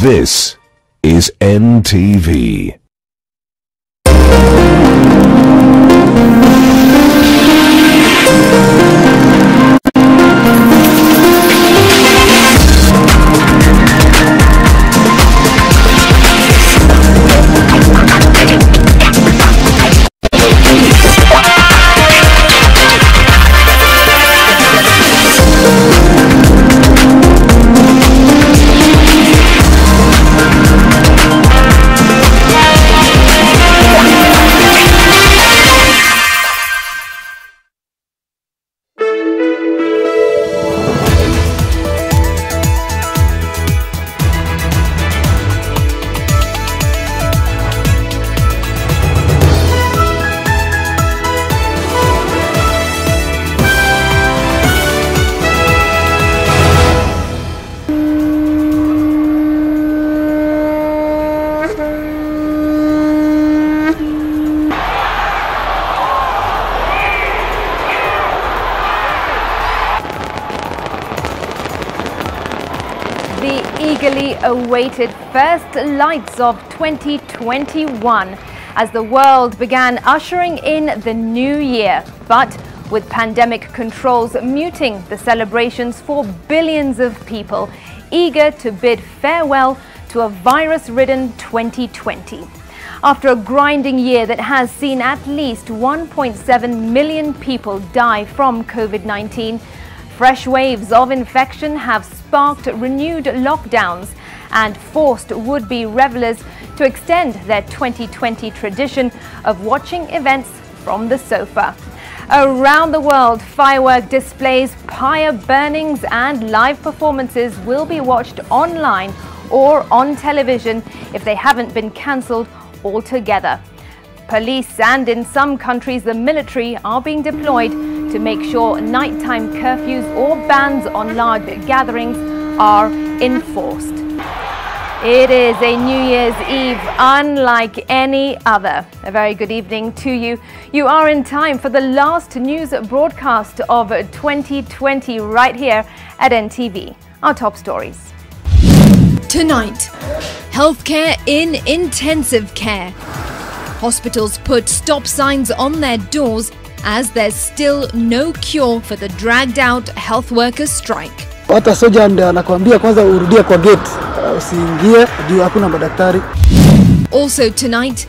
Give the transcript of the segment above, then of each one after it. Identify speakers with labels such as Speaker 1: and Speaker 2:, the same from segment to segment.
Speaker 1: This is NTV.
Speaker 2: The eagerly awaited first lights of 2021 as the world began ushering in the new year. But with pandemic controls muting the celebrations for billions of people eager to bid farewell to a virus-ridden 2020. After a grinding year that has seen at least 1.7 million people die from COVID-19, fresh waves of infection have sparked renewed lockdowns and forced would-be revelers to extend their 2020 tradition of watching events from the sofa. Around the world, firework displays, pyre burnings and live performances will be watched online or on television if they haven't been cancelled altogether. Police and in some countries the military are being deployed to make sure nighttime curfews or bans on large gatherings are enforced. It is a New Year's Eve unlike any other. A very good evening to you. You are in time for the last news broadcast of 2020 right here at NTV. Our top stories.
Speaker 3: Tonight, healthcare in intensive care. Hospitals put stop signs on their doors as there's still no cure for the dragged-out health workers' strike.
Speaker 4: Hata soja ndio anakuambia kwanza urudie kwa gate, usiingie juu hakuna madaktari.
Speaker 3: Also tonight,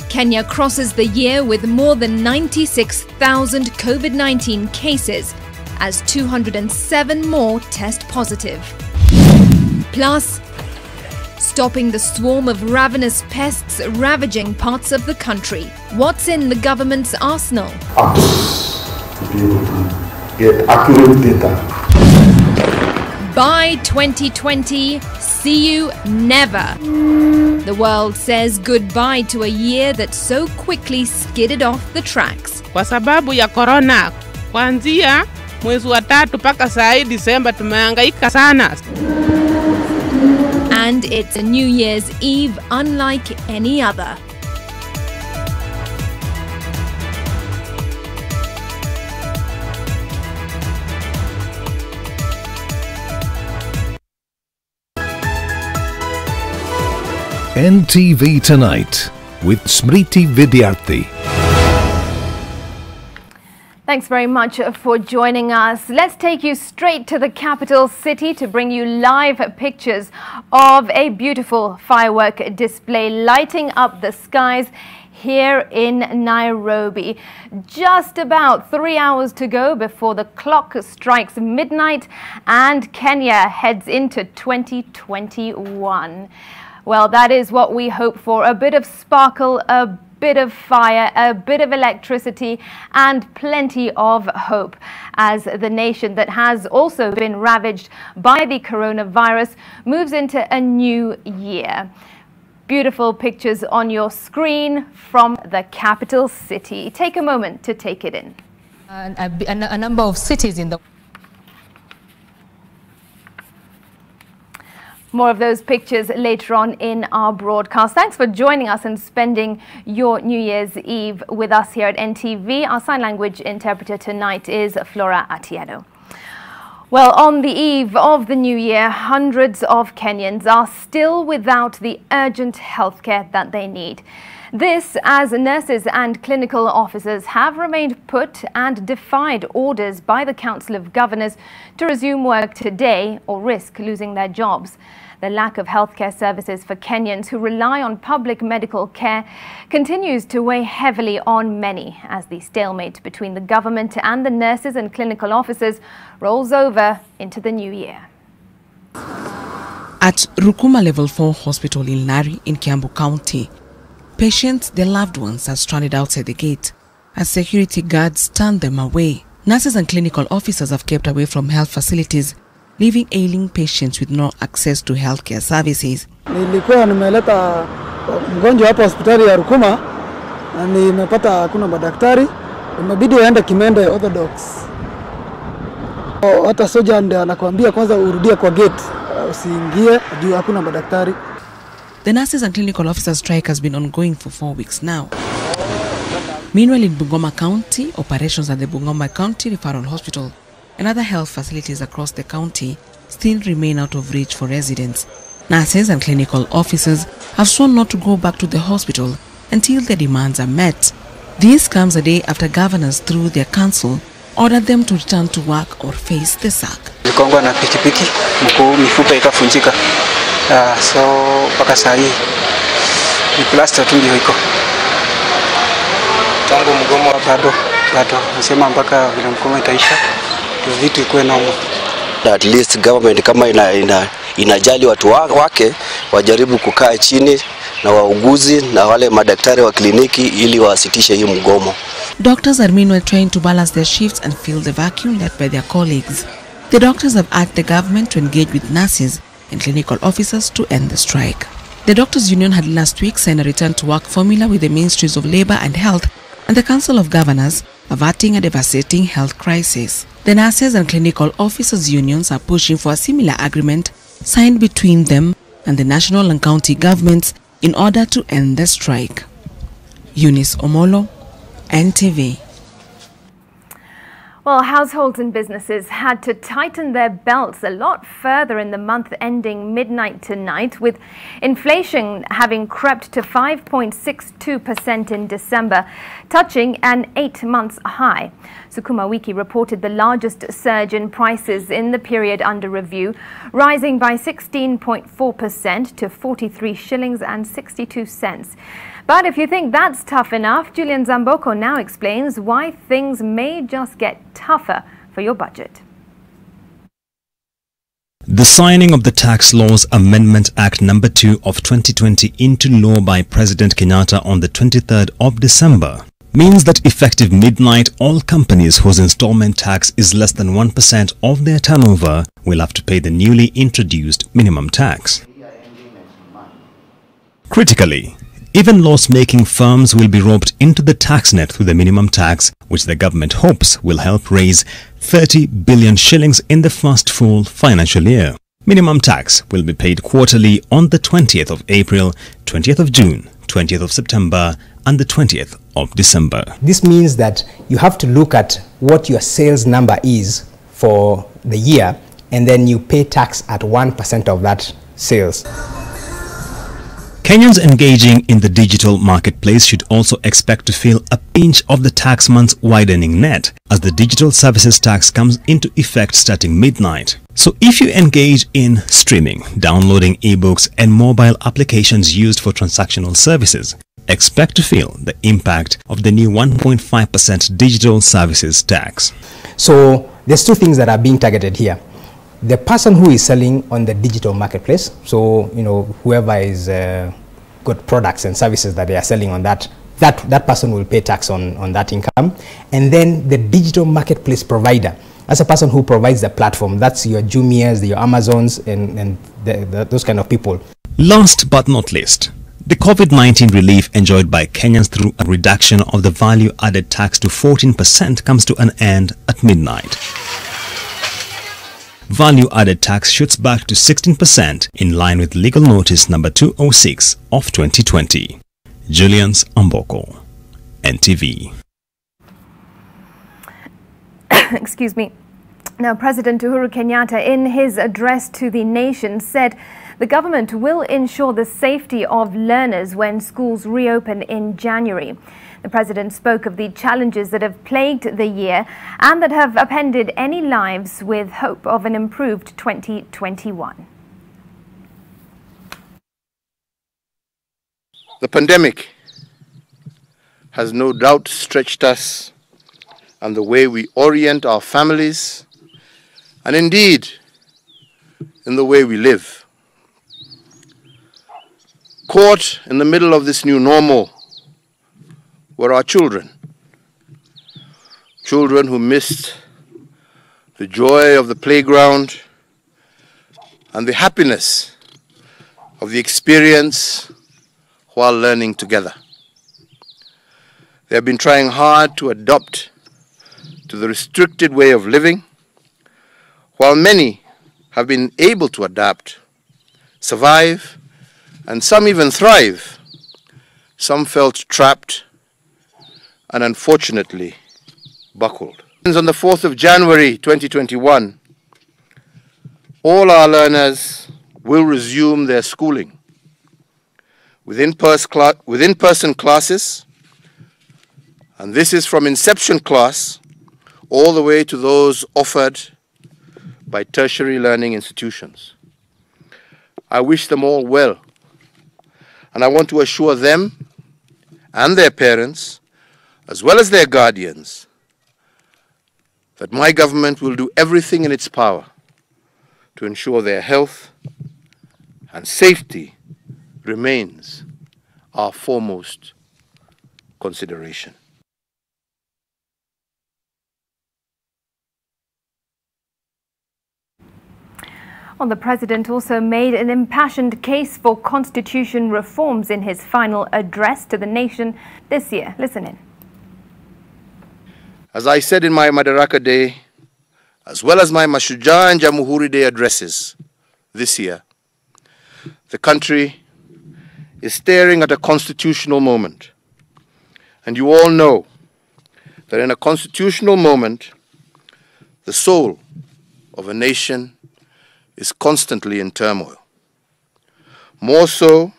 Speaker 3: Kenya crosses the year with more than 96,000 COVID-19 cases as 207 more test positive. Plus, stopping the swarm of ravenous pests ravaging parts of the country. What's in the government's arsenal?
Speaker 5: Apps to be able to get accurate data.
Speaker 3: By 2020, see you never. The world says goodbye to a year that so quickly skidded off the tracks.
Speaker 6: Kwa sababu ya corona, kuanzia mwezi wa 3 mpaka saa hii Disemba tumehangaika sana.
Speaker 3: And it's a New Year's Eve unlike any other.
Speaker 1: NTV Tonight with Smriti Vidyarthi.
Speaker 2: Thanks very much for joining us. Let's take you straight to the capital city to bring you live pictures of a beautiful firework display lighting up the skies here in Nairobi. Just about 3 hours to go before the clock strikes midnight and Kenya heads into 2021. Well, that is what we hope for. A bit of sparkle, a bit of fire, a bit of electricity and plenty of hope as the nation that has also been ravaged by the coronavirus moves into a new year. Beautiful pictures on your screen from the capital city. Take a moment to take it in.
Speaker 7: A number of cities in the
Speaker 2: More of those pictures later on in our broadcast. Thanks for joining us and spending your New Year's Eve with us here at NTV. Our sign language interpreter tonight is Flora Atieno. Well, on the eve of the new year, hundreds of Kenyans are still without the urgent healthcare that they need. This as nurses and clinical officers have remained put and defied orders by the Council of Governors to resume work today or risk losing their jobs. The lack of healthcare services for Kenyans who rely on public medical care continues to weigh heavily on many as the stalemate between the government and the nurses and clinical officers rolls over into the new year.
Speaker 8: At Rukuma Level 4 Hospital in Nari in Kiambu County, patients, their loved ones are stranded outside the gate as security guards turn them away. Nurses and clinical officers have kept away from health facilities, leaving ailing patients with no access to healthcare services.
Speaker 4: Nilikuwa nimeleta mgonjwa hapa hospitali ya Rukuma na nimepata hakuna madaktari, imebidi waende Kimende Orthodox. Hata soja ndio anakuambia kwanza urudie kwa gate, usiingie juu hakuna madaktari.
Speaker 8: The nurses and clinical officers strike has been ongoing for 4 weeks now. Meanwhile, in Bungoma County, operations at the Bungoma County Referral Hospital and other health facilities across the county still remain out of reach for residents. Nurses and clinical officers have sworn not to go back to the hospital until their demands are met. This comes a day after governors, through their council, ordered them to return to work or face the sack.
Speaker 9: Nikongwa na pikipiki, mifupa ikafunjika. So mpaka saa hii ni plaster tu ndio iko. Tangu mgomo bado nasema mpaka vile mgomo itaisha vitu ikuwe normal.
Speaker 10: At least government kama inajali watu wake wajaribu kukaa chini na wauguzi na wale madaktari wa kliniki ili wasitishe hii mgomo.
Speaker 8: Doctors are meanwhile trying to balance their shifts and fill the vacuum left by their colleagues. The doctors have asked the government to engage with nurses and clinical officers to end the strike. The Doctors Union had last week signed a return to work formula with the Ministries of Labour and Health and the Council of Governors, averting a devastating health crisis. The Nurses and Clinical Officers Unions are pushing for a similar agreement signed between them and the national and county governments in order to end the strike. Eunice Omolo, NTV.
Speaker 2: Well, households and businesses had to tighten their belts a lot further in the month ending midnight tonight, with inflation having crept to 5.62% in December, touching an 8-month high. Sukuma Wiki reported the largest surge in prices in the period under review, rising by 16.4% to 43 shillings and 62 cents. But if you think that's tough enough, Julian Zamboko now explains why things may just get tougher for your budget.
Speaker 11: The signing of the Tax Laws Amendment Act No. 2 of 2020 into law by President Kenyatta on the 23rd of December means that effective midnight, all companies whose installment tax is less than 1% of their turnover will have to pay the newly introduced minimum tax. Critically, even loss-making firms will be roped into the tax net through the minimum tax, which the government hopes will help raise 30 billion shillings in the first full financial year. Minimum tax will be paid quarterly on the 20th of April, 20th of June, 20th of September and the 20th of December.
Speaker 12: This means that you have to look at what your sales number is for the year and then you pay tax at 1% of that sales.
Speaker 11: Kenyans engaging in the digital marketplace should also expect to feel a pinch of the tax month's widening net as the digital services tax comes into effect starting midnight. So if you engage in streaming, downloading ebooks and mobile applications used for transactional services, expect to feel the impact of the new 1.5% digital services tax.
Speaker 12: So there's two things that are being targeted here. The person who is selling on the digital marketplace, so whoever is got products and services that they are selling on that person will pay tax on that income. And then the digital marketplace provider, as a person who provides the platform, that's your Jumias, your Amazons and those kind of people.
Speaker 11: Last but not least, the COVID-19 relief enjoyed by Kenyans through a reduction of the value-added tax to 14% comes to an end at midnight. Value-added tax shoots back to 16% in line with Legal Notice No. 206 of 2020. Julian Amboko, NTV.
Speaker 2: Excuse me. Now, President Uhuru Kenyatta, in his address to the nation, said the government will ensure the safety of learners when schools reopen in January. The president spoke of the challenges that have plagued the year and that have upended any lives, with hope of an improved 2021.
Speaker 5: The pandemic has no doubt stretched us and the way we orient our families, and indeed in the way we live. Caught in the middle of this new normal were our children. Children who missed the joy of the playground and the happiness of the experience while learning together. They have been trying hard to adapt to the restricted way of living, while many have been able to adapt, survive, and some even thrive. Some felt trapped and unfortunately buckled. On the 4th of January 2021, all our learners will resume their schooling with in-person classes, and this is from inception class all the way to those offered by tertiary learning institutions. I wish them all well, and I want to assure them and their parents, as well as their guardians, that my government will do everything in its power to ensure their health and safety remains our foremost consideration.
Speaker 2: Well, the president also made an impassioned case for constitution reforms in his final address to the nation this year. Listen in.
Speaker 5: As I said in my Madaraka Day, as well as my Mashujaa and Jamhuri Day addresses this year, the country is staring at a constitutional moment. And you all know that in a constitutional moment, the soul of a nation is constantly in turmoil. More so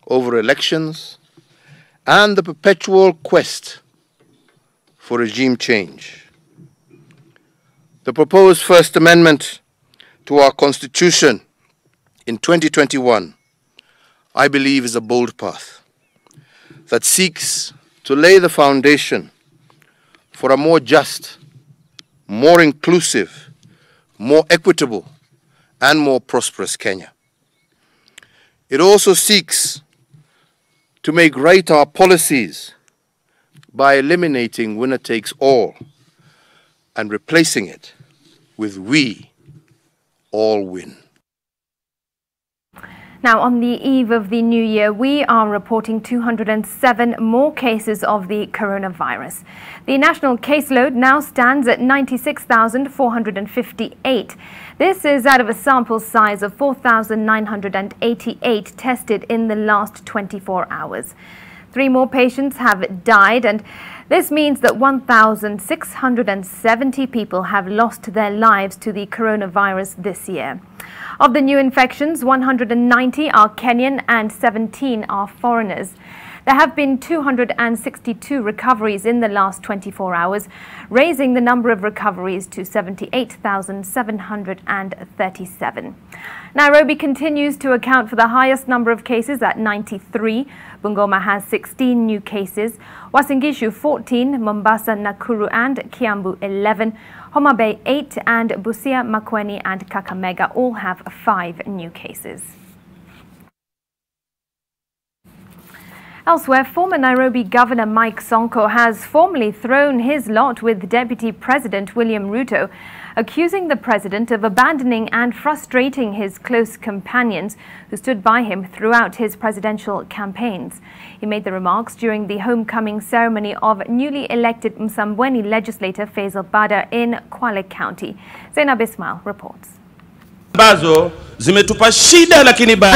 Speaker 5: over elections and the perpetual quest for regime change. The proposed First Amendment to our Constitution in 2021, I believe, is a bold path that seeks to lay the foundation for a more just, more inclusive, more equitable, and more prosperous Kenya. It also seeks to make right our policies by eliminating winner takes all and replacing it with we all win.
Speaker 2: Now, on the eve of the new year, we are reporting 207 more cases of the coronavirus. The national caseload now stands at 96,458. This is out of a sample size of 4,988 tested in the last 24 hours. 3 more patients have died, and this means that 1,670 people have lost their lives to the coronavirus this year. Of the new infections, 190 are Kenyan and 17 are foreigners. There have been 262 recoveries in the last 24 hours, raising the number of recoveries to 78,737. Nairobi continues to account for the highest number of cases at 93. Bungoma has 16 new cases, Uasin Gishu 14, Mombasa, Nakuru and Kiambu 11, Homa Bay 8 and Busia, Makueni and Kakamega all have 5 new cases. Elsewhere, former Nairobi Governor Mike Sonko has formally thrown his lot with Deputy President William Ruto, accusing the president of abandoning and frustrating his close companions who stood by him throughout his presidential campaigns. He made the remarks during the homecoming ceremony of newly elected Msambweni legislator Faisal Bada in Kwale County. Zainab Ismail reports.
Speaker 3: As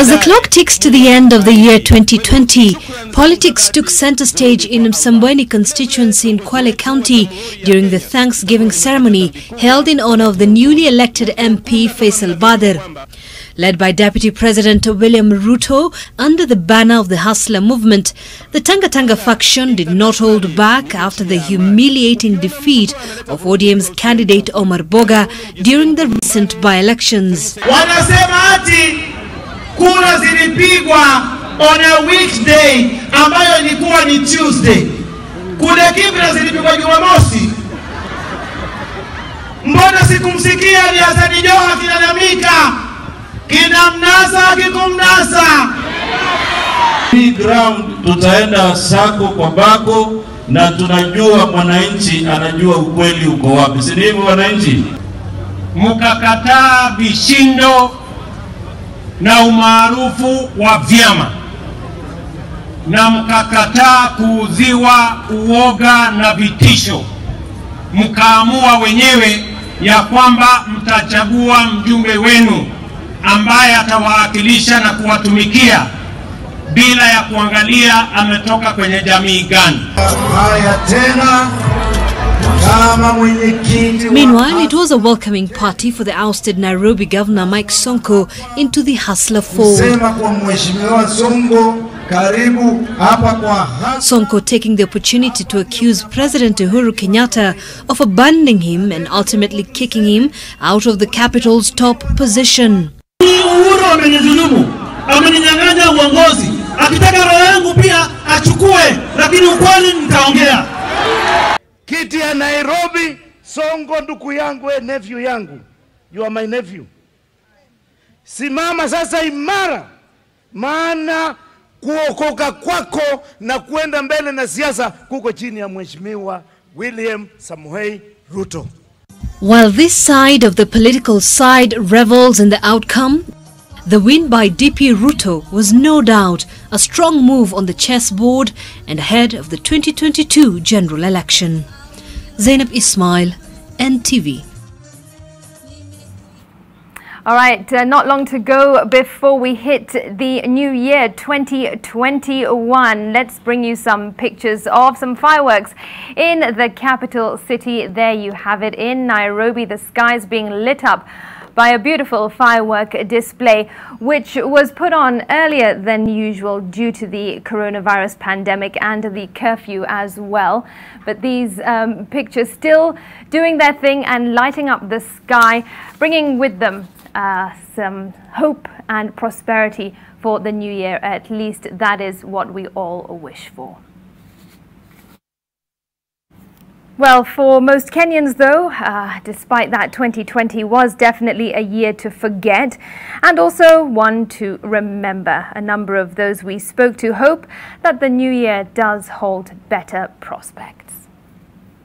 Speaker 3: the clock ticks to the end of the year 2020, politics took center stage in Msambweni constituency in Kwale County during the Thanksgiving ceremony held in honor of the newly elected MP Faisal Bader. Led by Deputy President William Ruto under the banner of the Hustler movement, the Tanga Tanga faction did not hold back after the humiliating defeat of ODM's candidate Omar Boga during the recent by-elections.
Speaker 13: Wanasema ati kura zilipigwa on a weekday ambayo ilikuwa ni Tuesday. Kule Kibra zilipigwa Jumamosi. Mbona sikumsikia ni Hassan Joho akilalamika? Kinamnasa kikumnasa.
Speaker 14: Hii ground tutaenda sako kwa bako na tunajua mwananchi anajua ukweli uko wapi. Si ndivyo wananchi?
Speaker 13: Mukakataa vishindo na umaarufu wa vyama. Na mkakataa kuudhiwa uoga na vitisho. Mkaamua wenyewe ya kwamba mtachagua mjumbe wenu ambaye atawakilisha na kuwatumikia bila ya kuangalia ametoka kwenye jamii gani. Haya tena kama mwenyekiti.
Speaker 3: Meanwhile, it was a welcoming party for the ousted Nairobi Governor Mike Sonko into the Hustler fold. Sonko taking the opportunity to accuse President Uhuru Kenyatta of abandoning him and ultimately kicking him out of the capital's top position.
Speaker 13: Uhuru amenidhulumu, ameninyang'anya uongozi. Akitaka roho yangu pia achukue, lakini ukweli nitaongea.
Speaker 15: Kiti ya Nairobi, Sonko ndugu yangu, nephew yangu. You are my nephew. Simama sasa imara, maana kuokoka kwako na kuenda mbele na siasa kuko chini ya Mheshimiwa William Samoei Ruto.
Speaker 3: While this side of the political side revels in the outcome, the win by DP Ruto was no doubt a strong move on the chessboard and ahead of the 2022 general election. Zainab Ismail, NTV.
Speaker 2: All right, not long to go before we hit the new year 2021. Let's bring you some pictures of some fireworks in the capital city. There you have it in Nairobi. The skies being lit up by a beautiful firework display, which was put on earlier than usual due to the coronavirus pandemic and the curfew as well. But these pictures still doing their thing and lighting up the sky, bringing with them some hope and prosperity for the new year. At least that is what we all wish for. Well, for most Kenyans though, despite that, 2020 was definitely a year to forget and also one to remember. A number of those we spoke to hope that the new year does hold better prospects.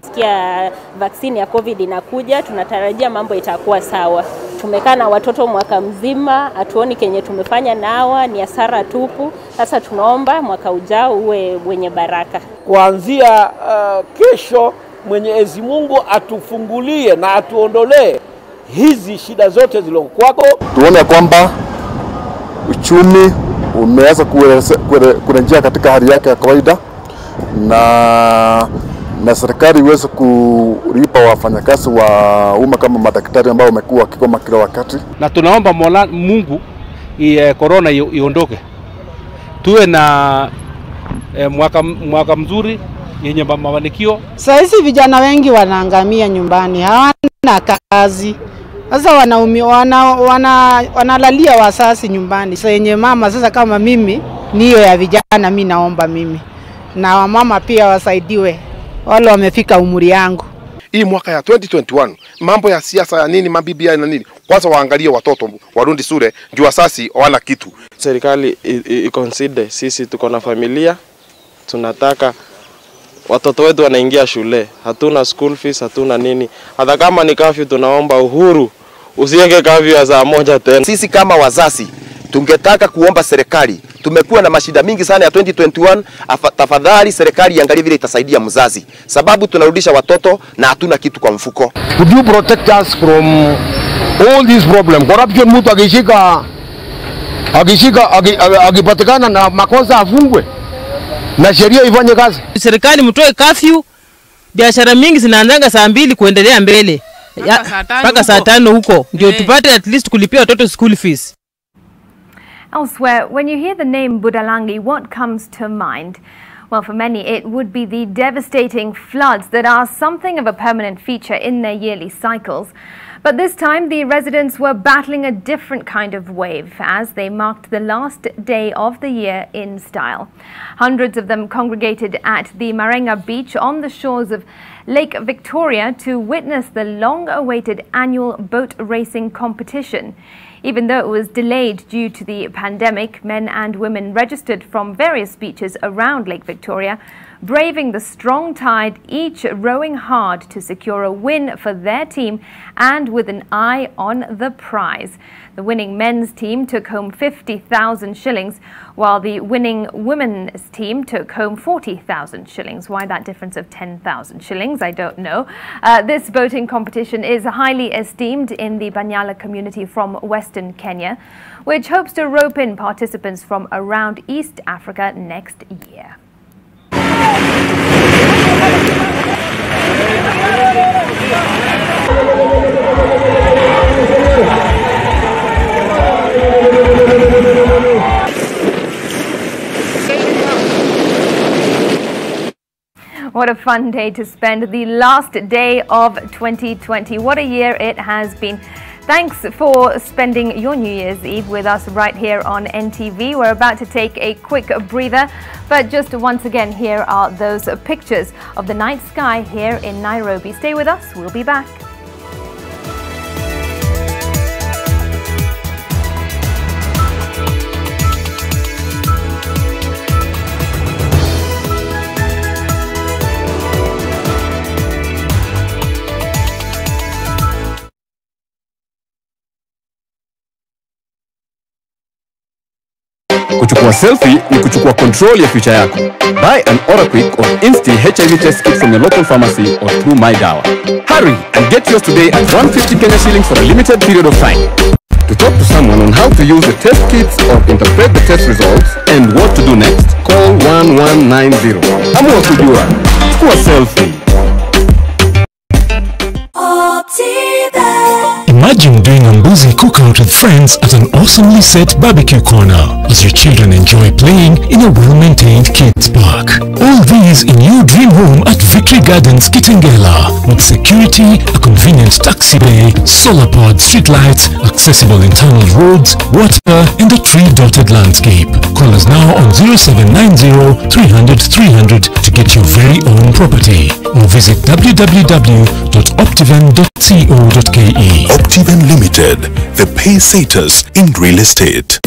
Speaker 16: Sikia vaccine ya COVID inakuja, tunatarajia mambo itakuwa sawa. Tumekaa na watoto mwaka mzima, hatuoni kenye tumefanya nawa, ni hasara tupu. Sasa tunaomba mwaka ujao uwe wenye baraka.
Speaker 17: Kuanzia kesho Mwenyezi Mungu atufungulie na atuondolee hizi shida zote zilizokuwako.
Speaker 18: Tuone kwamba uchumi umeanza kurejea katika hali yake ya kawaida na serikali iweze kulipa wafanyakazi wa umma kama madaktari ambao wamekuwa wakigoma kila wakati.
Speaker 19: Na tunaomba Mungu corona iondoke. Tuwe na mwaka mzuri yenye mafanikio.
Speaker 20: Sasa vijana wengi wanaangamia nyumbani, hawana kazi. Sasa wanalalia wasasi nyumbani. Sasa yenye mama sasa kama mimi niyo ya vijana, mimi naomba mimi na wamama pia wasaidiwe wale wamefika umri yangu.
Speaker 21: Hii mwaka ya 2021 mambo ya siasa ya nini, mabibia na nini, kwanza waangalie watoto warundi shule, ndio wasasi wana kitu.
Speaker 22: Serikali iconsider sisi tuko na familia, tunataka watoto wetu wanaingia shule, hatuna school fees, hatuna nini. Hata kama ni curfew, tunaomba Uhuru usiweke curfew ya saa moja tena.
Speaker 23: Sisi kama wazazi tungetaka kuomba serikali, tumekuwa na mashida mingi sana ya 2021, tafadhali serikali iangalie vile itasaidia mzazi, sababu tunarudisha watoto na hatuna kitu kwa mfuko.
Speaker 24: Could you protect us from
Speaker 1: all this problem. Corruption, mtu akipatikana na makosa afungwe na sheria ifanye kazi.
Speaker 6: Serikali mtoe curfew, biashara mingi zinaanzanga saa 2 kuendelea mbele. Paka saa 5 huko ndio tupate at least kulipia watoto school fees.
Speaker 2: Elsewhere, when you hear the name Budalangi, what comes to mind? Well, for many, it would be the devastating floods that are something of a permanent feature in their yearly cycles. But this time, the residents were battling a different kind of wave as they marked the last day of the year in style. Hundreds of them congregated at the Marenga beach on the shores of Lake Victoria to witness the long-awaited annual boat racing competition. Even though it was delayed due to the pandemic, men and women registered from various beaches around Lake Victoria, braving the strong tide, each rowing hard to secure a win for their team and with an eye on the prize. The winning men's team took home 50,000 shillings, while the winning women's team took home 40,000 shillings. Why that difference of 10,000 shillings, I don't know. This boating competition is highly esteemed in the Banyala community from Western Kenya, which hopes to rope in participants from around East Africa next year. What a fun day to spend, the last day of 2020. What a year it has been. Thanks for spending your New Year's Eve with us right here on NTV. We're about to take a quick breather, but just once again, here are those pictures of the night sky here in Nairobi. Stay with us, we'll be back.
Speaker 7: Kuchukua selfie ni kuchukua control ya future yako. Buy an Oraquick or Insti HIV test kit from your local pharmacy or through My Dawa. Hurry and get yours today at 150 Kenya shillings for a limited period of time. To talk to someone on how to use the test kits or interpret the test results and what to do next, call 1190. Amua kujua. Chukua selfie.
Speaker 24: Imagine doing a mbuzi cookout with friends at an awesomely set barbecue corner as your children enjoy playing in a well-maintained kids park. All these in your dream home at Victory Gardens, Kitengela, with security, a convenient taxi bay, solar powered streetlights, accessible internal roads, water, and a tree-dotted landscape. Call us now on 0790 300 300 to get your very own property, or visit www.optiven.co.ke.
Speaker 25: Optiven Limited, the pacesetters in real estate.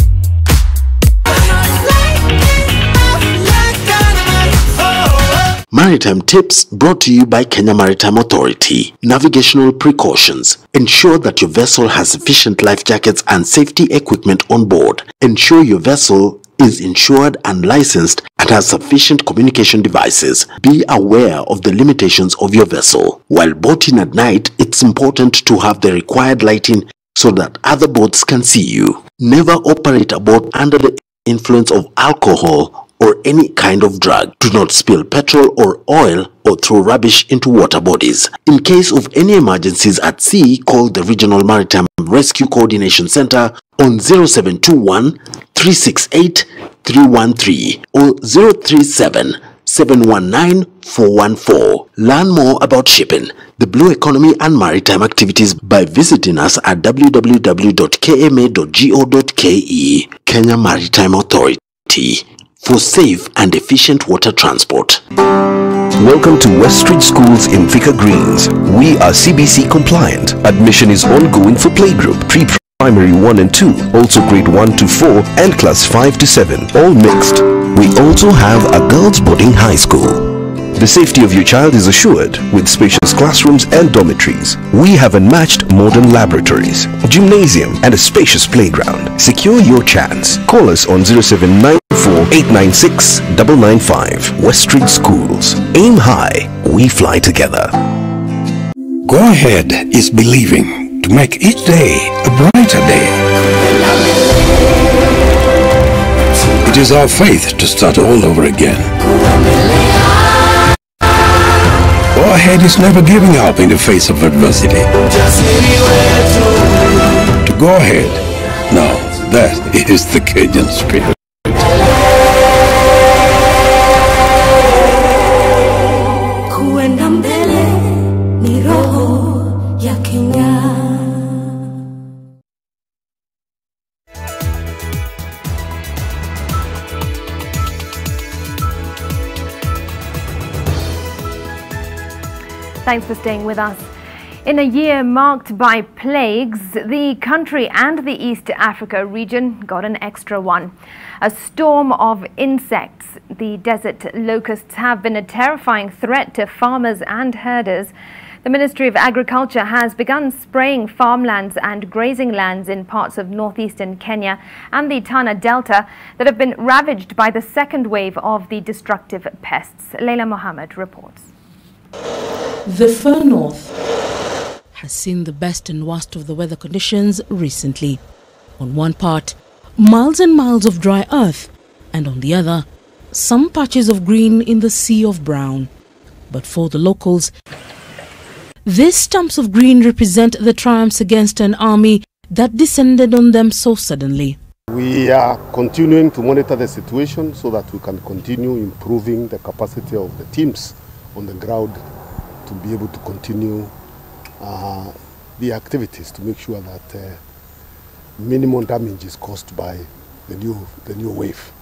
Speaker 26: Maritime tips brought to you by Kenya Maritime Authority. Navigational precautions. Ensure that your vessel has sufficient life jackets and safety equipment on board. Ensure your vessel is insured and licensed and has sufficient communication devices. Be aware of the limitations of your vessel. While boating at night, it's important to have the required lighting so that other boats can see you. Never operate a boat under the influence of alcohol or any kind of drug. Do not spill petrol or oil or throw rubbish into water bodies. In case of any emergencies at sea, call the Regional Maritime Rescue Coordination Center on 0721 368 313 or 037 719 414. Learn more about shipping, the blue economy and maritime activities by visiting us at www.kma.go.ke. Kenya Maritime Authority, for safe and efficient water transport.
Speaker 27: Welcome to Westridge Schools in Thika Greens. We are CBC compliant. Admission is ongoing for playgroup, pre-primary 1 and 2, also grade 1 to 4 and class 5 to 7, all mixed. We also have a girls' boarding high school. The safety of your child is assured with spacious classrooms and dormitories. We have unmatched modern laboratories, gymnasium and a spacious playground. Secure your chance. Call us on 0794 896 995. Westridge Schools. Aim high, we fly together.
Speaker 25: Go ahead is believing. to make each day a brighter day. It is our faith to start all over again. Our head is never giving up in the face of adversity. To go ahead, now that is the Kenyan spirit.
Speaker 4: Kuenda mbele ni roho ya Kenya.
Speaker 2: Thanks for staying with us. In a year marked by plagues, the country and the East Africa region got an extra one. A storm of insects. The desert locusts have been a terrifying threat to farmers and herders. The Ministry of Agriculture has begun spraying farmlands and grazing lands in parts of northeastern Kenya and the Tana Delta that have been ravaged by the second wave of the destructive pests. Leila Mohammed reports.
Speaker 5: The far north has seen the best and worst of the weather conditions recently. On one part, miles and miles of dry earth, and on the other, some patches of green in the sea of brown. But for the locals, these stumps of green represent the triumphs against an army that descended on them so suddenly.
Speaker 18: We are continuing to monitor the situation so that we can continue improving the capacity of the teams on the ground to be able to continue the activities to make sure that minimum damage is caused by the new wave.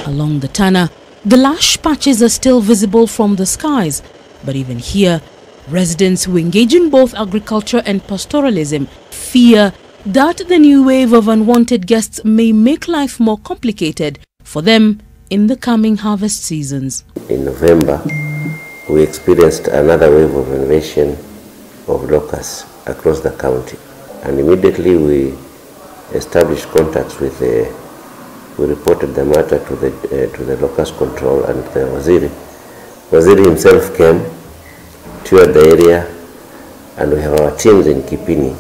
Speaker 5: Along the Tana, the lush patches are still visible from the skies, but even here, residents who engage in both agriculture and pastoralism fear that the new wave of unwanted guests may make life more complicated for them in the coming harvest seasons.
Speaker 8: In November, we experienced another wave of invasion of locusts across the county, and immediately we established contacts with we reported the matter to the locust control and the Waziri. Waziri himself came, toured the area, and we have our teams in Kipini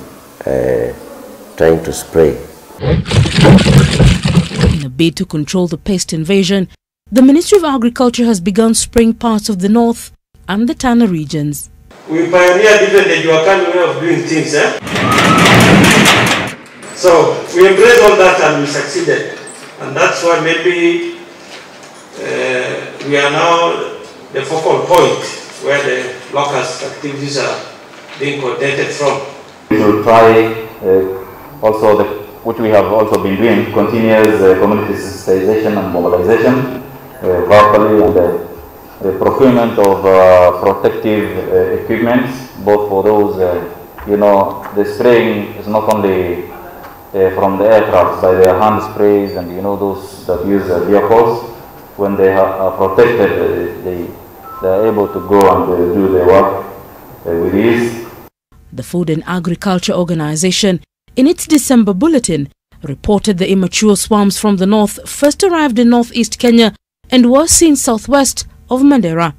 Speaker 8: trying to spray.
Speaker 5: In a bid to control the pest invasion, the Ministry of Agriculture has begun spraying parts of the north and the Tana regions.
Speaker 9: We pioneered even the Juakani way of doing things. So we embraced all that and we succeeded. And that's why maybe we are now the focal point where the locust activities are being coordinated from.
Speaker 10: We will try also, which we have also been doing, continuous community sensitization and mobilization, verbally, and the procurement of protective equipment, both for those, the spraying is not only from the aircraft by their hand sprays and those that use vehicles. When they are protected, they are able to go and do their work with ease.
Speaker 5: The Food and Agriculture Organization, in its December bulletin, reported the immature swarms from the north first arrived in northeast Kenya and were seen southwest of Mandera.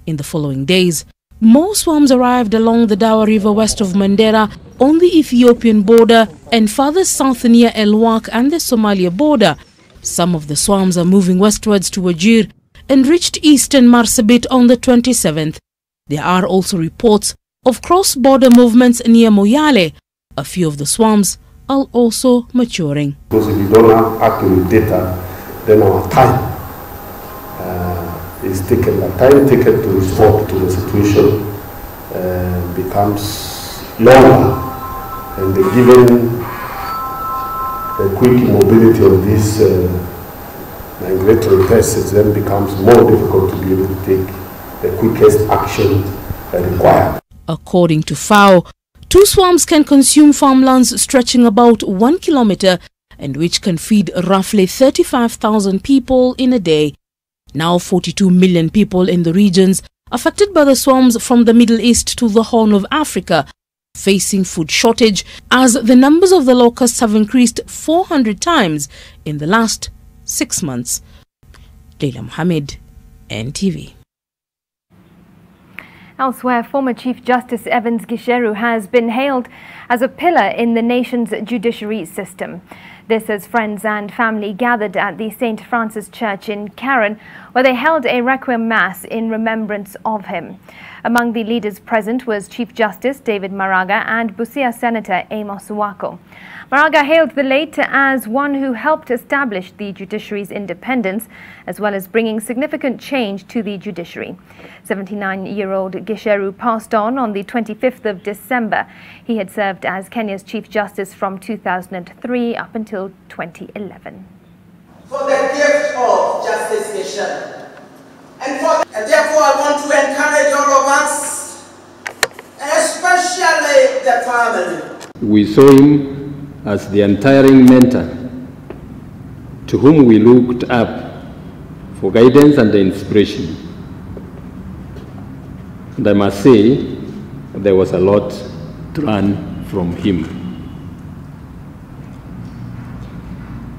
Speaker 5: In the following days, more swarms arrived along the Dawa River west of Mandera, on the Ethiopian border, and further south near Elwak and the Somalia border. Some of the swarms are moving westwards to Wajir and reached eastern Marsabit on the 27th. There are also reports of cross-border movements near Moyale. A few of the swarms are also maturing.
Speaker 18: Because if you don't have accurate data, then our time is taken. The time taken to respond to the situation becomes longer, and given the quick mobility of these migratory pests, it then becomes more difficult to be able to take the quickest action required.
Speaker 5: According to FAO, 2 swarms can consume farmlands stretching about 1 kilometer and which can feed roughly 35,000 people in a day. Now 42 million people in the regions affected by the swarms from the Middle East to the Horn of Africa facing food shortage as the numbers of the locusts have increased 400 times in the last 6 months. Leila Mohammed, NTV.
Speaker 2: Elsewhere, former Chief Justice Evans Gicheru has been hailed as a pillar in the nation's judiciary system. This as friends and family gathered at the St. Francis Church in Karen, where they held a requiem mass in remembrance of him. Among the leaders present was Chief Justice David Maraga and Busia Senator Amos Wako. Maraga hailed the late as one who helped establish the judiciary's independence, as well as bringing significant change to the judiciary. 79-year-old Gicheru passed on the 25th of December. He had served as Kenya's Chief Justice from 2003 up until 2011.
Speaker 3: For the gift of Justice Gicheru. And therefore I want to encourage all of us, especially the family.
Speaker 11: We saw him as the untiring mentor to whom we looked up for guidance and inspiration. And I must say, there was a lot to learn from him.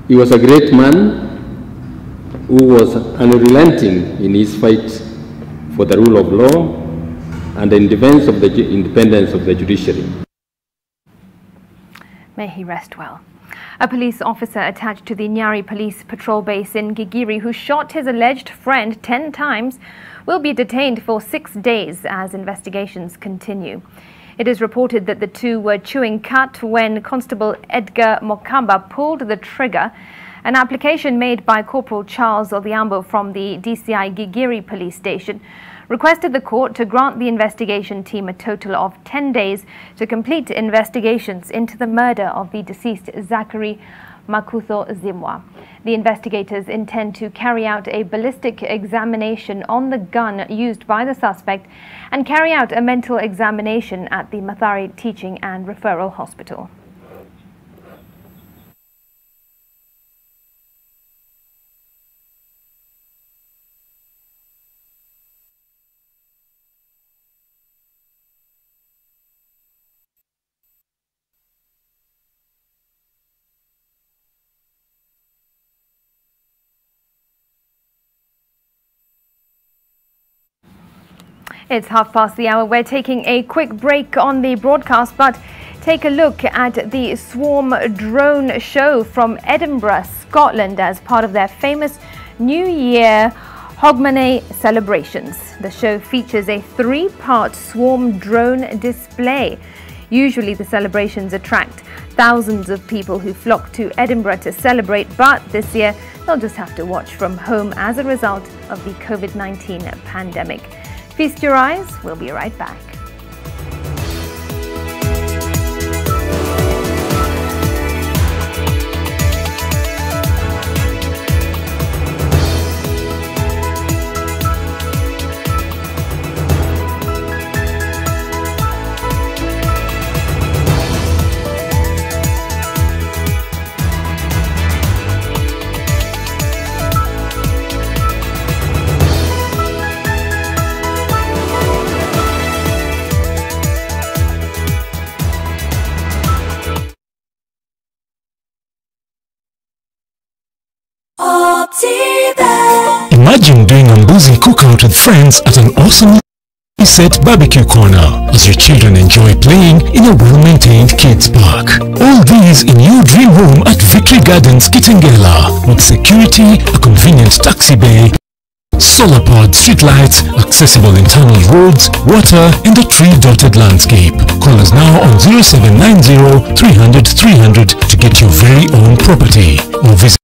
Speaker 11: He was a great man who was unrelenting in his fight for the rule of law and in defense of the independence of the judiciary.
Speaker 2: May he rest well. A police officer attached to the Nyari Police Patrol Base in Gigiri who shot his alleged friend 10 times will be detained for 6 days as investigations continue. It is reported that the two were chewing cut when Constable Edgar Mokamba pulled the trigger. An application made by Corporal Charles Odhiambo from the DCI Gigiri Police Station requested the court to grant the investigation team a total of 10 days to complete investigations into the murder of the deceased Zachary Makutho Zimwa. The investigators intend to carry out a ballistic examination on the gun used by the suspect and carry out a mental examination at the Mathare Teaching and Referral Hospital. It's 1:30. We're taking a quick break on the broadcast, but take a look at the Swarm drone show from Edinburgh, Scotland, as part of their famous New Year Hogmanay celebrations. The show features a 3-part Swarm drone display. Usually the celebrations attract thousands of people who flock to Edinburgh to celebrate, but this year they'll just have to watch from home as a result of the COVID-19 pandemic. Feast your eyes, we'll be right back.
Speaker 24: Imagine doing a Mbuzi cookout with friends at an awesome set barbecue corner as your children enjoy playing in a well-maintained kids park. All these in your dream home at Victory Gardens, Kitengela, with security, a convenient taxi bay, solar powered streetlights, accessible internal roads, water, and a tree-dotted landscape. Call us now on 0790 300 300 to get your very own property, or visit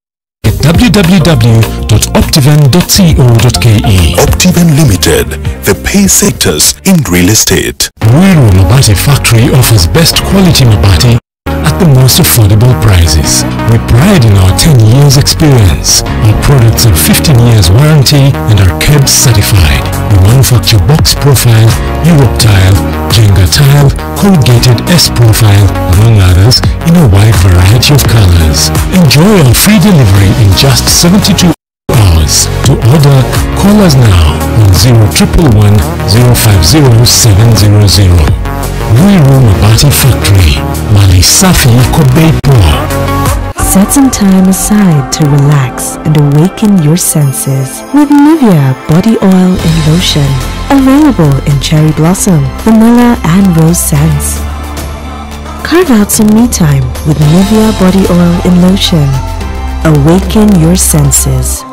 Speaker 24: www.optiven.co.ke.
Speaker 26: Optiven Limited, the pace sectors in real estate.
Speaker 24: Wiru Mabati Factory offers best quality Mabati at the most affordable prices. We pride in our 10 years experience. Our products have 15 years warranty and are KEBS certified. We manufacture box profile, Europe tile, Jenga tile, corrugated S profile, among others, in a wide variety of colors. Enjoy our free delivery in just 72 hours. To order, call us now on 0111 050 700. Wiru Mabati Factory, Mali Safi kwa bei poa.
Speaker 12: Set some time aside to relax and awaken your senses with Nivea Body Oil and Lotion. Available in cherry blossom, vanilla and rose scents. Carve out some me time with Nivea Body Oil and Lotion. Awaken your senses.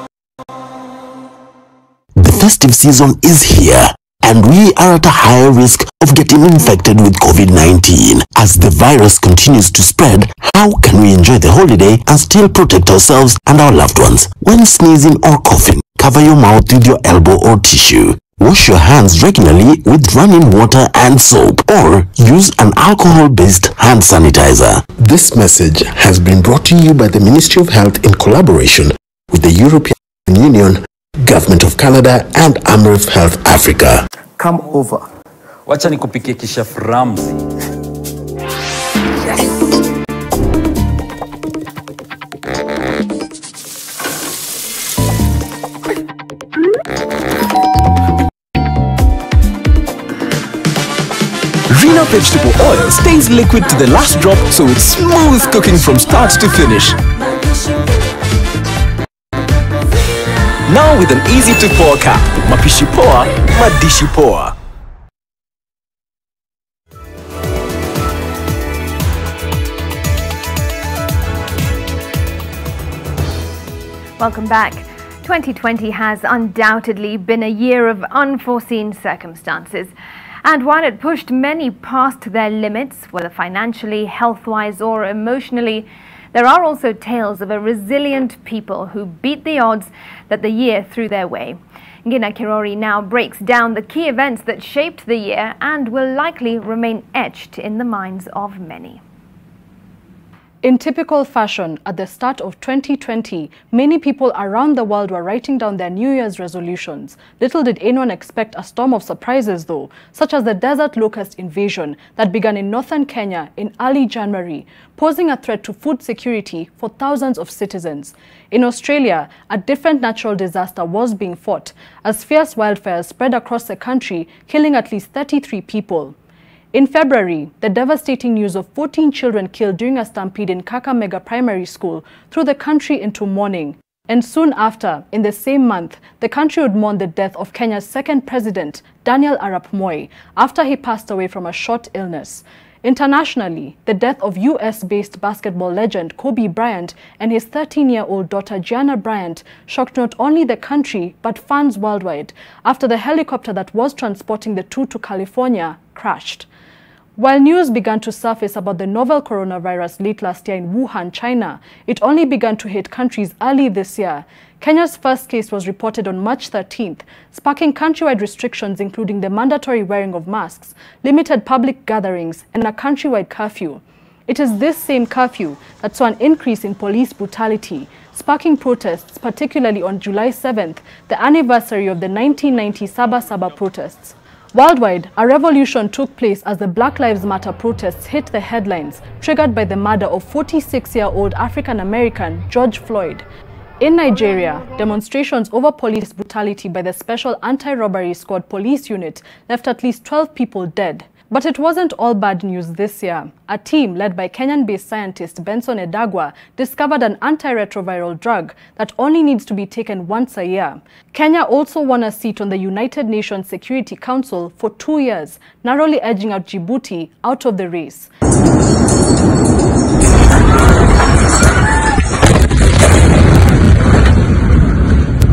Speaker 26: The festive season is here, and we are at a higher risk of getting infected with COVID-19. As the virus continues to spread, how can we enjoy the holiday and still protect ourselves and our loved ones? When sneezing or coughing, cover your mouth with your elbow or tissue. Wash your hands regularly with running water and soap, or use an alcohol-based hand sanitizer. This message has been brought to you by the Ministry of Health in collaboration with the European Union, Government of Canada and Amref Health Africa.
Speaker 13: Come over. Wacha nikupikie kishef Ramzi.
Speaker 27: Rena vegetable oil stays liquid to the last drop, so it's smooth cooking from start to finish. Now with an easy to pour cap. Mapishi poa, madishi poa.
Speaker 2: Welcome back. 2020 has undoubtedly been a year of unforeseen circumstances. And while it pushed many past their limits, whether financially, health-wise or emotionally, there are also tales of a resilient people who beat the odds that the year threw their way. Gina Kirori now breaks down the key events that shaped the year and will likely remain etched in the minds of many.
Speaker 14: In typical fashion, at the start of 2020, many people around the world were writing down their New Year's resolutions. Little did anyone expect a storm of surprises though, such as the desert locust invasion that began in northern Kenya in early January, posing a threat to food security for thousands of citizens. In Australia, a different natural disaster was being fought as fierce wildfires spread across the country, killing at least 33 people. In February, the devastating news of 14 children killed during a stampede in Kakamega Primary School threw the country into mourning. And soon after, in the same month, the country would mourn the death of Kenya's second president, Daniel Arap Moi, after he passed away from a short illness. Internationally, the death of US-based basketball legend Kobe Bryant and his 13-year-old daughter Gianna Bryant shocked not only the country but fans worldwide after the helicopter that was transporting the two to California crashed. While news began to surface about the novel coronavirus late last year in Wuhan, China, it only began to hit countries early this year. Kenya's first case was reported on March 13th, sparking countrywide restrictions including the mandatory wearing of masks, limited public gatherings, and a countrywide curfew. It is this same curfew that saw an increase in police brutality, sparking protests, particularly on July 7th, the anniversary of the 1990 Saba Saba protests. Worldwide, a revolution took place as the Black Lives Matter protests hit the headlines, triggered by the murder of 46-year-old African-American George Floyd. In Nigeria, demonstrations over police brutality by the Special Anti-Robbery Squad police unit left at least 12 people dead. But it wasn't all bad news this year. A team led by Kenyan-based scientist Benson Edagwa discovered an antiretroviral drug that only needs to be taken once a year. Kenya also won a seat on the United Nations Security Council for 2 years, narrowly edging out Djibouti out of the race.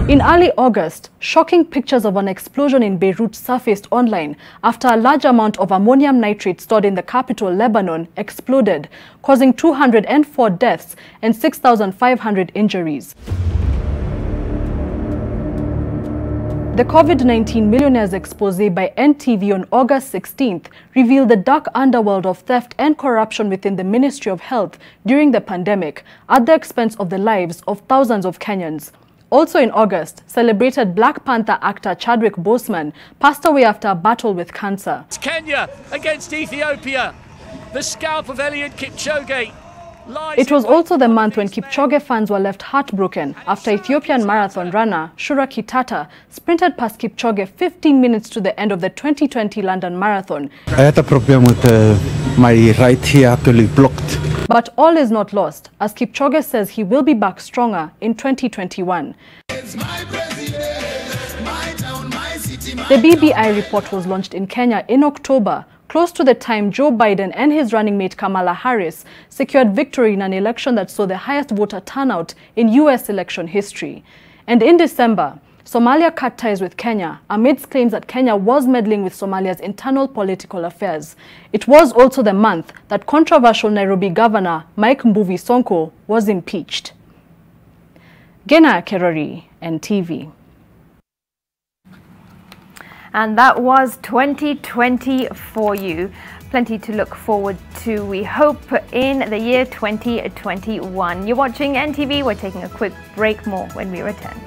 Speaker 14: In early August, shocking pictures of an explosion in Beirut surfaced online after a large amount of ammonium nitrate stored in the capital, Lebanon, exploded, causing 204 deaths and 6,500 injuries. The COVID-19 Millionaires Expose by NTV on August 16th revealed the dark underworld of theft and corruption within the Ministry of Health during the pandemic, at the expense of the lives of thousands of Kenyans. Also in August, celebrated Black Panther actor Chadwick Boseman passed away after a battle with cancer.
Speaker 15: Kenya against Ethiopia. The scalp of Eliud Kipchoge.
Speaker 14: It was also the month when Kipchoge fans were left heartbroken after Ethiopian marathon runner Shura Kitata sprinted past Kipchoge 15 minutes to the end of the 2020 London Marathon.
Speaker 16: I had a problem with my right here actually blocked.
Speaker 14: But all is not lost, as Kipchoge says he will be back stronger in 2021. The BBI report was launched in Kenya in October, close to the time Joe Biden and his running mate Kamala Harris secured victory in an election that saw the highest voter turnout in US election history. And in December, Somalia cut ties with Kenya amidst claims that Kenya was meddling with Somalia's internal political affairs. It was also the month that controversial Nairobi governor Mike Mbuvi Sonko was impeached. Gena Kerori, NTV.
Speaker 2: And that was 2020 for you. Plenty to look forward to, we hope, in the year 2021. You're watching NTV. We're taking a quick break. More when we return.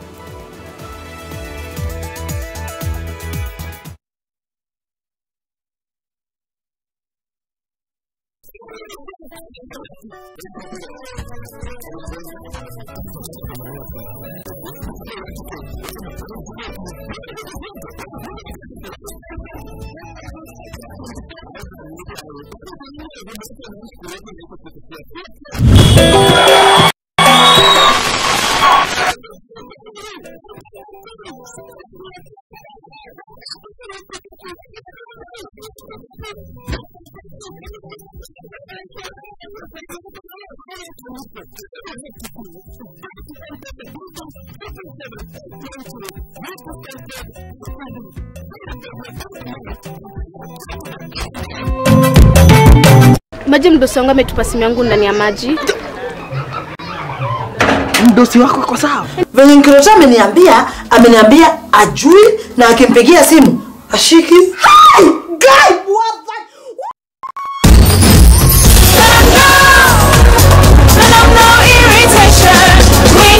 Speaker 16: Maji mdosi wangu ametupa simu yangu ndani ya maji.
Speaker 17: Mdosi wako kwa sawa? Venye Nkirota ameniambia ajui na akimpigia simu ashiki. Hi! Guy! What the?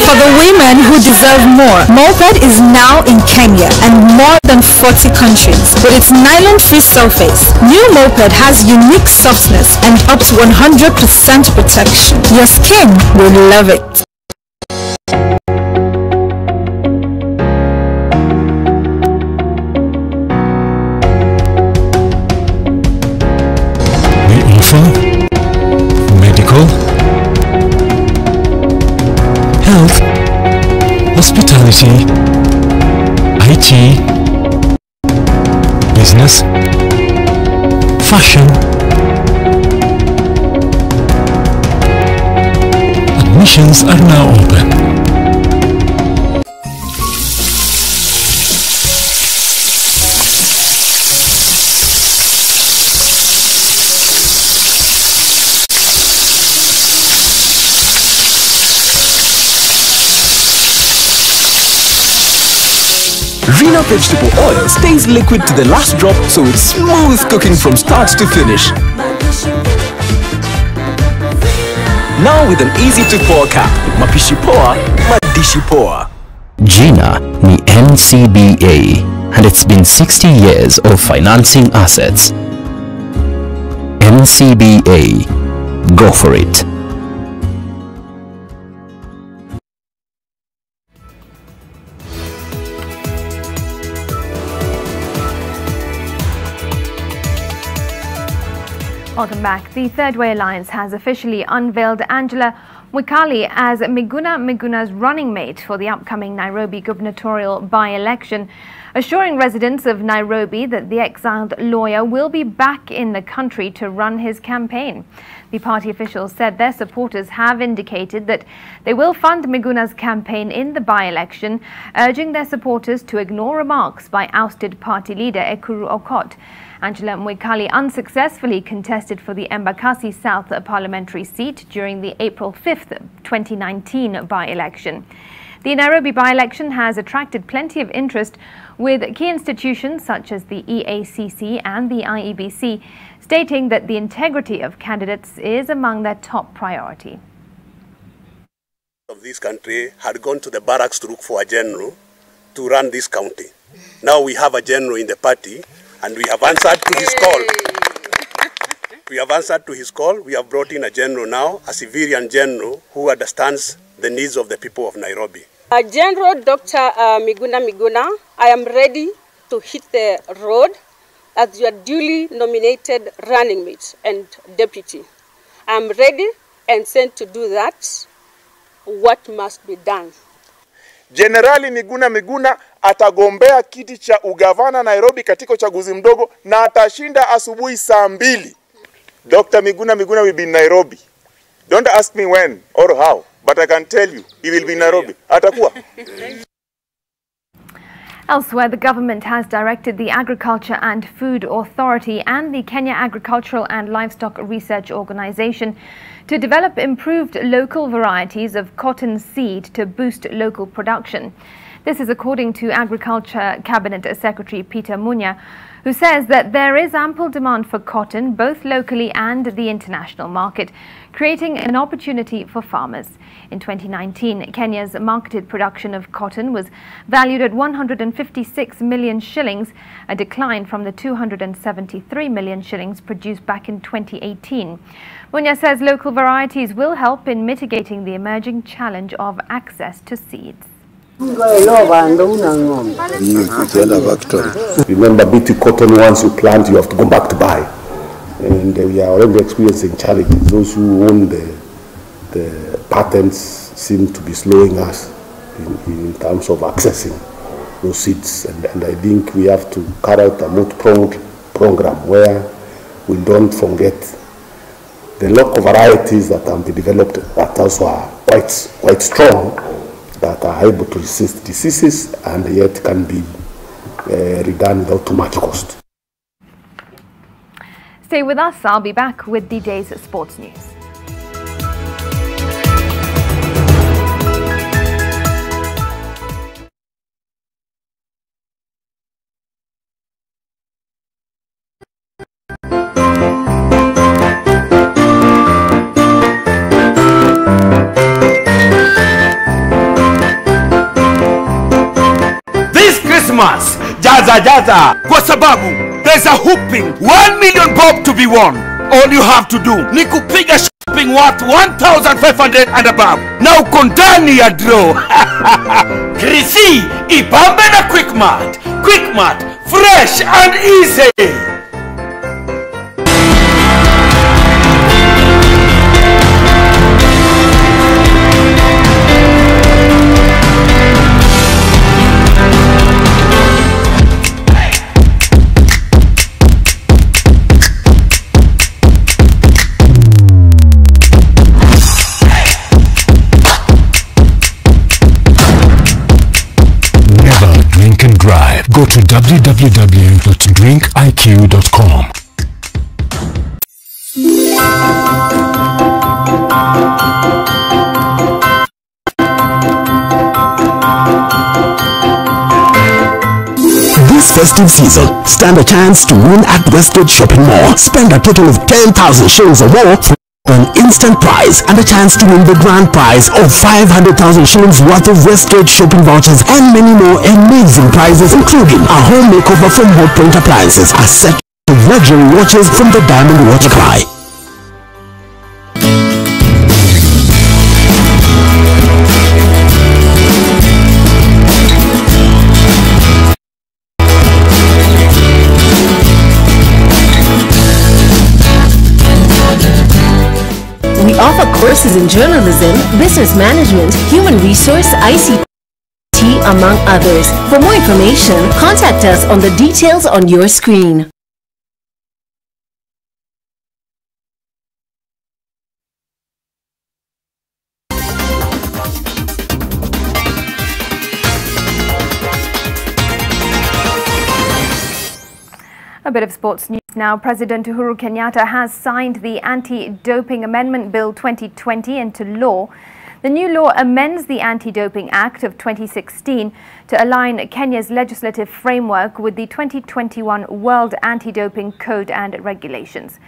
Speaker 19: For the women who deserve more, Moped is now in Kenya and more than 40 countries. With its nylon-free surface, new Moped has unique softness and up to 100% protection. Your skin will love it.
Speaker 24: We offer medical, health, hospitality, IT, business, fashion. Admissions are now open.
Speaker 27: Rena vegetable oil stays liquid to the last drop, so it's smooth cooking from start to finish. Now with an easy to pour cap, mapishi poa, madishi poa.
Speaker 20: Gina ni NCBA, and it's been 60 years of financing assets. NCBA, go for it.
Speaker 2: Welcome back. The Third Way Alliance has officially unveiled Angela Mwikali as Miguna's running mate for the upcoming Nairobi gubernatorial by-election, assuring residents of Nairobi that the exiled lawyer will be back in the country to run his campaign. The party officials said their supporters have indicated that they will fund Miguna's campaign in the by-election, urging their supporters to ignore remarks by ousted party leader Ekuru Aukot. Angela Mwikali unsuccessfully contested for the Embakasi South parliamentary seat during the April 5th, 2019 by-election. The Nairobi by-election has attracted plenty of interest, with key institutions such as the EACC and the IEBC stating that the integrity of candidates is among their top priority.
Speaker 18: Of this country had gone to the barracks to look for a general to run this county. Now we have a general in the party, and we have answered to his call. We have answered to his call. We have brought in a general now, a civilian general who understands the needs of the people of Nairobi.
Speaker 21: General Dr. Miguna, I am ready to hit the road as your duly nominated running mate and deputy. I am ready and sent to do that, what must be done?
Speaker 1: Generali Miguna atagombea kiti cha ugavana Nairobi katika uchaguzi mdogo na atashinda asubuhi saa 2. Dr. Miguna will be in Nairobi. Don't ask me when or how, but I can tell you, he will be in Nairobi. Atakuwa.
Speaker 2: Elsewhere, the government has directed the Agriculture and Food Authority and the Kenya Agricultural and Livestock Research Organization to develop improved local varieties of cotton seed to boost local production. This is according to Agriculture Cabinet Secretary Peter Munya, who says that there is ample demand for cotton both locally and the international market, creating an opportunity for farmers. In 2019, Kenya's marketed production of cotton was valued at 156 million shillings, a decline from the 273 million shillings produced back in 2018. Munya says local varieties will help in mitigating the emerging challenge of access to seeds.
Speaker 18: Remember, BT cotton, once you plant, you have to go back to buy. And we are already experiencing challenges. Those who own the patents seem to be slowing us in terms of accessing those seeds. And I think we have to carry out a multi-pronged program where we don't forget the local varieties that have been developed that also are quite strong, that are able to resist diseases and yet can be redone without too much cost.
Speaker 2: Stay with us. I'll be back with the day's sports news.
Speaker 4: Jaza kwa sababu there's a whooping 1 million bob to be won. All you have to do ni kupiga shopping worth 1,500 and above. Na uko ndani ya draw. Krisi ipambe na Quickmart. Quickmart, fresh and easy.
Speaker 24: Go to www.drinkiq.com.
Speaker 26: This festive season, stand a chance to win at Westgate Shopping Mall. Spend a total of 10,000 shillings or more for an instant prize and a chance to win the grand prize of 500,000 shillings worth of Westgate shopping vouchers and many more amazing prizes, including a home makeover from Hot Point Appliances, a set of luxury watches from the Diamond Watch Supply.
Speaker 6: We offer courses in journalism, business management, human resource, ICT, among others. For more information, contact us on the details on your screen.
Speaker 2: A bit of sports news now. President Uhuru Kenyatta has signed the Anti-Doping Amendment Bill 2020 into law. The new law amends the Anti-Doping Act of 2016 to align Kenya's legislative framework with the 2021 World Anti-Doping Code and Regulations.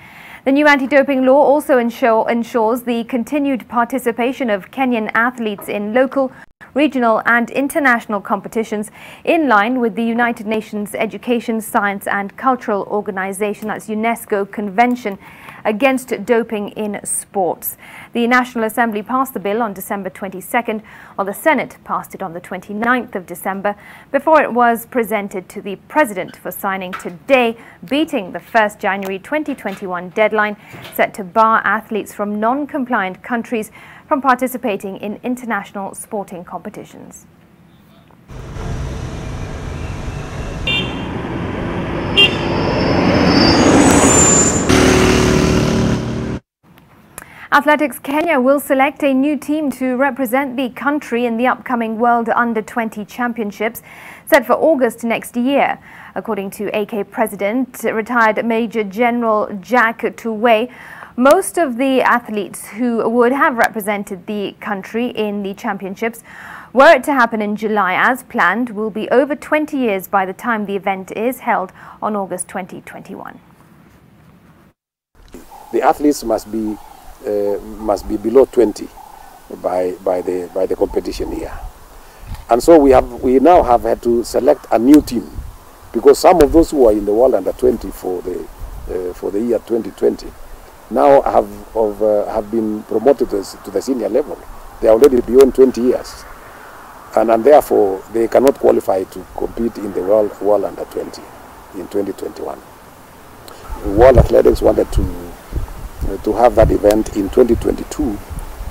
Speaker 2: The new anti-doping law also ensures the continued participation of Kenyan athletes in local regional and international competitions in line with the United Nations Education, Science and Cultural Organization, that's UNESCO, Convention Against Doping in Sports. The National Assembly passed the bill on December 22nd, while the Senate passed it on the 29th of December, before it was presented to the President for signing today, beating the 1st January 2021 deadline set to bar athletes from non-compliant countries from participating in international sporting competitions. Athletics Kenya will select a new team to represent the country in the upcoming World Under-20 Championships set for August next year. According to AK President, retired Major General Jack Tuwei, most of the athletes who would have represented the country in the championships, were it to happen in July as planned, will be over 20 years by the time the event is held on August 2021.
Speaker 7: The athletes must be below 20 by the competition year, and so we now have had to select a new team, because some of those who are in the World Under-20 for the year 2020 now have been promoted to the senior level. They are already beyond 20 years, and therefore they cannot qualify to compete in the World Under-20 in 2021. World Athletics wanted to have that event in 2022,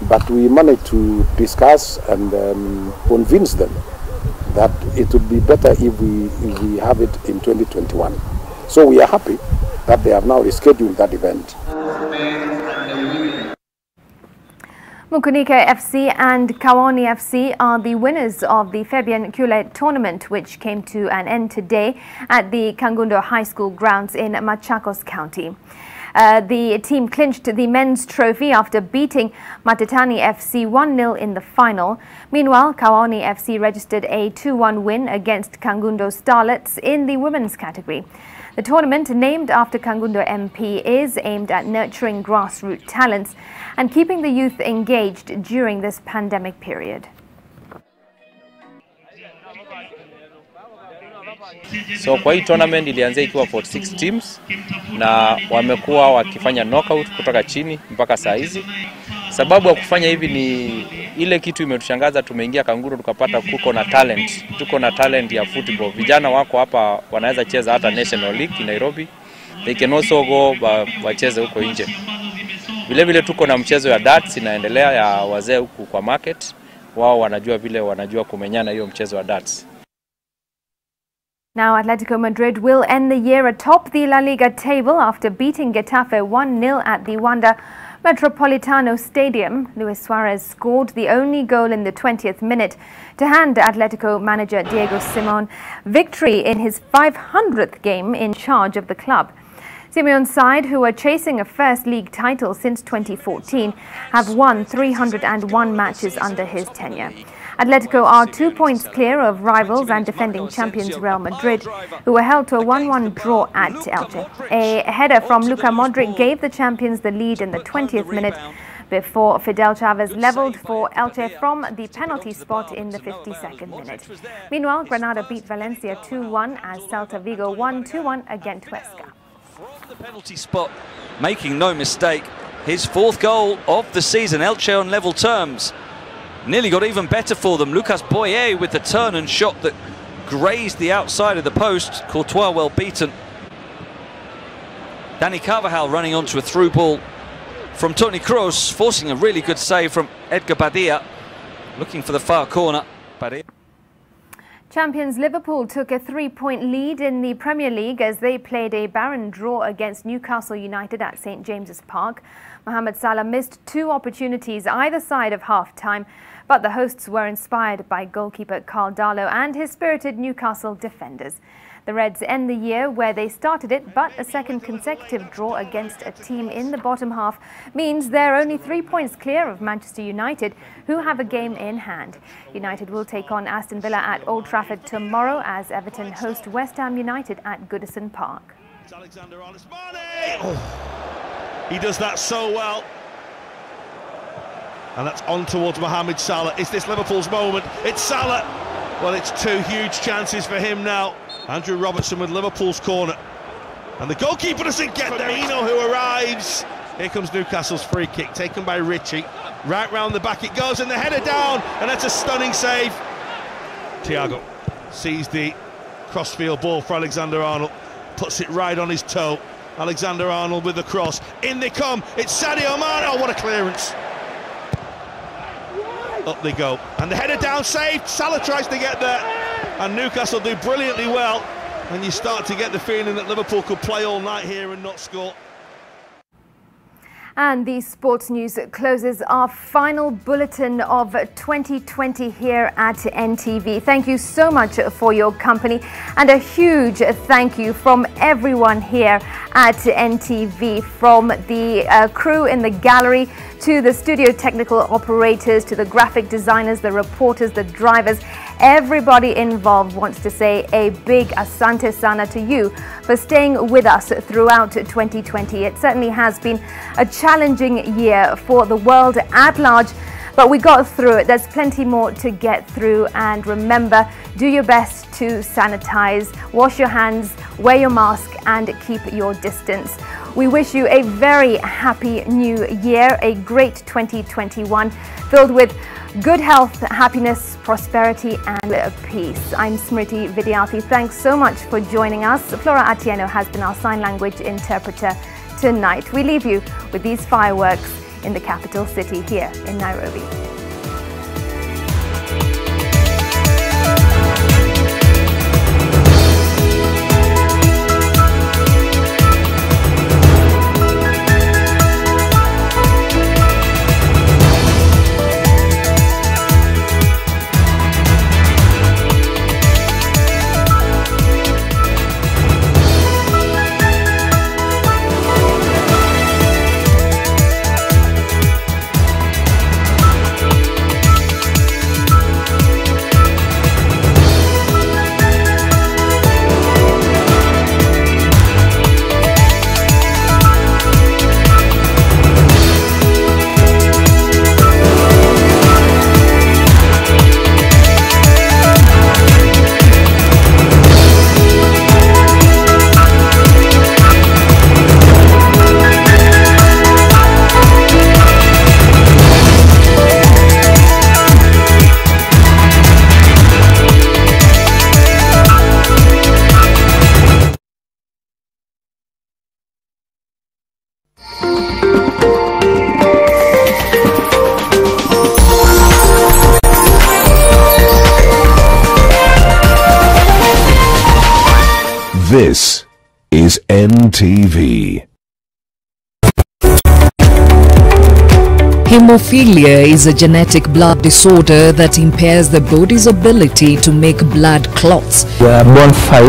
Speaker 7: but we managed to discuss and convince them that it would be better if we have it in 2021. So we are happy that they have now rescheduled that event.
Speaker 2: Mukunika FC and Kawani FC are the winners of the Fabian Kulet tournament, which came to an end today at the Kangundo High School grounds in Machakos County. The team clinched the men's trophy after beating Matatani FC 1-0 in the final. Meanwhile, Kawani FC registered a 2-1 win against Kangundo Starlets in the women's category. The tournament, named after Kangundo MP, is aimed at nurturing grassroots talents and keeping the youth engaged during this pandemic period.
Speaker 8: So kwa hii tournament ilianzia ikiwa 46 teams na wamekuwa wakifanya knockout kutoka chini mpaka saa hizi. Sababu ya kufanya hivi ni ile kitu imetushangaza, tumeingia Kangundo tukapata tuko na talent ya football. Vijana wako hapa wanaweza cheza hata National League in Nairobi. They can also go wacheze huko nje. Vile vile tuko na mchezo ya darts inaendelea ya wazee huku kwa market. Wao wanajua kumenyana hiyo mchezo wa darts.
Speaker 2: Now, Atletico Madrid will end the year atop the La Liga table after beating Getafe 1-0 at the Wanda Metropolitano Stadium. Luis Suarez scored the only goal in the 20th minute to hand Atletico manager Diego Simón victory in his 500th game in charge of the club. Simeone's side, who are chasing a first league title since 2014, have won 301 matches under his tenure. Atletico are 2 points clear of rivals and defending champions Real Madrid, who were held to a 1-1 draw at Elche. A header from Luka Modric gave the champions the lead in the 20th minute before Fidel Chavez levelled for Elche from the penalty spot in the 52nd minute. Meanwhile, Granada beat Valencia 2-1 as Celta Vigo won 2-1 against Huesca.
Speaker 9: From the penalty spot, making no mistake, his 4th goal of the season. Elche on level terms. Nearly got even better for them. Lucas Boye with the turn and shot that grazed the outside of the post. Courtois well beaten. Dani Carvajal running onto a through ball from Toni Kroos, forcing a really good save from Edgar Badia. Looking for the far corner. Badia.
Speaker 2: Champions Liverpool took a 3-point lead in the Premier League as they played a barren draw against Newcastle United at St James's Park. Mohamed Salah missed 2 opportunities either side of half-time, but the hosts were inspired by goalkeeper Carl Darlow and his spirited Newcastle defenders. The Reds end the year where they started it, but a second consecutive draw against a team in the bottom half means they're only 3 points clear of Manchester United, who have a game in hand. United will take on Aston Villa at Old Trafford tomorrow as Everton host West Ham United at Goodison Park.
Speaker 10: He does that so well.
Speaker 3: And that's on towards Mohamed Salah. Is this Liverpool's moment? It's Salah. Well, it's two huge chances for him now. Andrew Robertson with Liverpool's corner. And the goalkeeper doesn't get there. Firmino who arrives. Here comes Newcastle's free kick, taken by Ritchie. Right round the back it goes, and the header down. And that's a stunning save. Thiago sees the crossfield ball for Alexander-Arnold. Puts it right on his toe. Alexander-Arnold with the cross. In they come. It's Sadio Mane. Oh, what a clearance. Up they go, and the header down, saved. Salah tries to get there, and Newcastle do brilliantly well. And you start to get the feeling that Liverpool could play all night here and not score.
Speaker 2: And the sports news closes our final bulletin of 2020 here at NTV. Thank you so much for your company, and a huge thank you from everyone here at NTV, from the crew in the gallery to the studio technical operators, to the graphic designers, the reporters, the drivers. Everybody involved wants to say a big asante sana to you for staying with us throughout 2020. It certainly has been a challenging year for the world at large, but we got through it. There's plenty more to get through, and remember, do your best to sanitize, wash your hands, wear your mask, and keep your distance. We wish you a very happy new year, a great 2021 filled with good health, happiness, prosperity, and peace. I'm Smriti Vidyarthi. Thanks so much for joining us. Flora Atieno has been our sign language interpreter tonight. We leave you with these fireworks in the capital city here in Nairobi.
Speaker 27: This is NTV.
Speaker 5: Hemophilia is a genetic blood disorder that impairs the body's ability to make blood clots.
Speaker 10: We are born 5